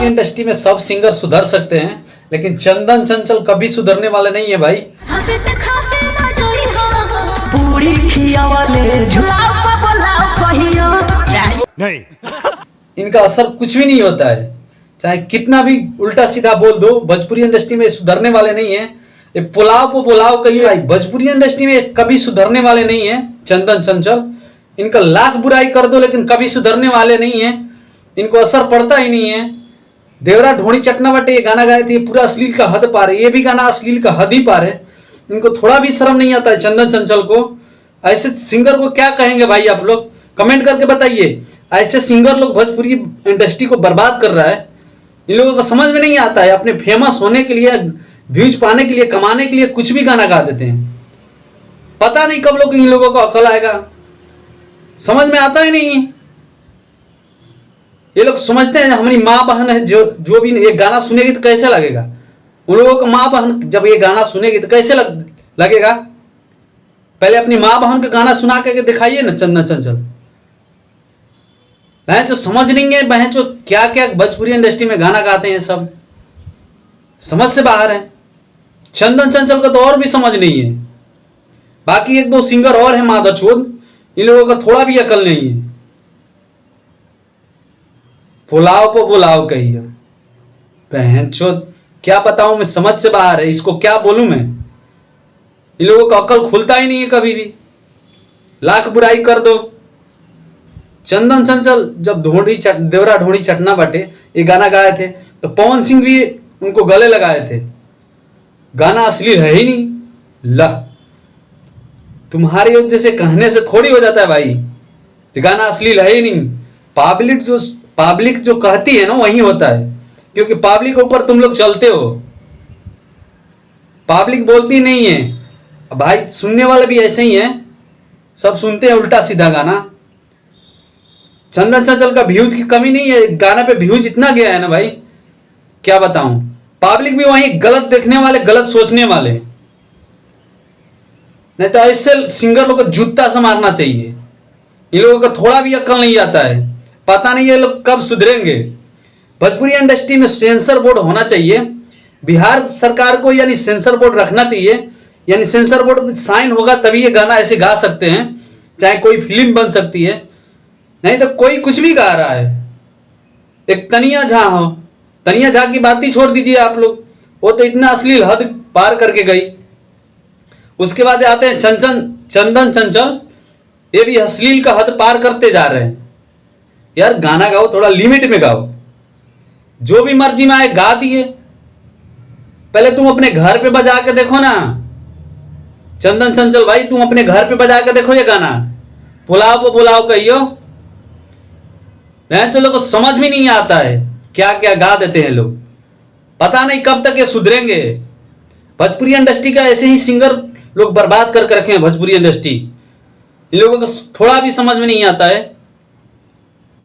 Bhojpuri industry में सब singer सुधर सकते हैं, लेकिन चंदन चंचल कभी सुधरने वाले नहीं है भाई। नहीं इनका असर कुछ भी नहीं होता है, चाहे कितना भी उल्टा सीधा बोल दो, भोजपुरी इंडस्ट्री में सुधरने वाले नहीं है। ये पुलाव को पुलाव कहिए भाई, भोजपुरी इंडस्ट्री में कभी सुधरने वाले नहीं है चंदन चंचल। इनका लाख बुराई कर दो लेकिन कभी सुधरने वाले नहीं है, इनको असर पड़ता ही नहीं है। देवरा ढोणी चटना बटे ये गाना गाए थे, ये पूरा अश्लील का हद पार है, ये भी गाना अश्लील का हद ही पार है। इनको थोड़ा भी शर्म नहीं आता है चंदन चंचल को। ऐसे सिंगर को क्या कहेंगे भाई, आप लोग कमेंट करके बताइए। ऐसे सिंगर लोग भोजपुरी इंडस्ट्री को बर्बाद कर रहा है। इन लोगों को समझ में नहीं आता है, अपने फेमस होने के लिए, व्यूज पाने के लिए, कमाने के लिए कुछ भी गाना गा देते हैं। पता नहीं कब लोग इन लोगों को अकल आएगा, समझ में आता ही नहीं। ये लोग समझते हैं हमारी माँ बहन है, जो भी ये गाना सुनेगी तो कैसे लगेगा। उन लोगों को माँ बहन जब ये गाना सुनेगी तो कैसे लगेगा। पहले अपनी माँ बहन का गाना सुना करके दिखाइए ना चंदन चंचल। बहन जो समझ नहीं है, बहन जो क्या क्या भोजपुरी इंडस्ट्री में गाना गाते हैं, सब समझ से बाहर है। चंदन चंचल का तो और भी समझ नहीं है। बाकी एक दो सिंगर और है मादरचोद, इन लोगों का थोड़ा भी अकल नहीं है। पुलाव को पुलाव कहिए, बहन चोद क्या बताऊं मैं, समझ से बाहर है। इसको क्या बोलूं मैं, इन लोगों का अकल खुलता ही नहीं है कभी भी। लाख बुराई कर दो। चंदन चंचल जब देवरा ढोणी चटना बटे ये गाना गाए थे तो पवन सिंह भी उनको गले लगाए थे। गाना असली है ही नहीं। ला तुम्हारे जैसे कहने से थोड़ी हो जाता है भाई, तो गाना असली है ही नहीं। पब्लिक जो कहती है ना वही होता है, क्योंकि पब्लिक के ऊपर तुम लोग चलते हो। पब्लिक बोलती नहीं है भाई, सुनने वाले भी ऐसे ही हैं, सब सुनते हैं उल्टा सीधा गाना। चंदन चंचल का व्यूज की कमी नहीं है, गाना पे व्यूज इतना गया है ना भाई, क्या बताऊं। पब्लिक भी वही गलत देखने वाले, गलत सोचने वाले। नहीं तो ऐसे सिंगर लोग को जूता से मारना चाहिए। इन लोगों का थोड़ा भी अक्ल नहीं आता है, पता नहीं ये लोग कब सुधरेंगे। भोजपुरी इंडस्ट्री में सेंसर बोर्ड होना चाहिए। बिहार सरकार को यानी सेंसर बोर्ड रखना चाहिए, यानी सेंसर बोर्ड साइन होगा तभी ये गाना ऐसे गा सकते हैं, चाहे कोई फिल्म बन सकती है। नहीं तो कोई कुछ भी गा रहा है। एक तनिया झा हो, तनिया झा की बात ही छोड़ दीजिए आप लोग, वो तो इतना अश्लील हद पार करके गई। उसके बाद आते हैं चंदन चंचल, ये भी अश्लील का हद पार करते जा रहे हैं। यार गाना गाओ, थोड़ा लिमिट में गाओ, जो भी मर्जी में आए गा दिए। पहले तुम अपने घर पे बजा के देखो ना चंदन चंचल भाई, तुम अपने घर पे बजा के देखो ये गाना। पुलाव को पुलाव कहियो, चलो को समझ भी नहीं आता है, क्या क्या गा देते हैं लोग। पता नहीं कब तक ये सुधरेंगे। भोजपुरी इंडस्ट्री का ऐसे ही सिंगर लोग बर्बाद करके रखे हैं भोजपुरी इंडस्ट्री। इन लोगों को थोड़ा भी समझ में नहीं आता है।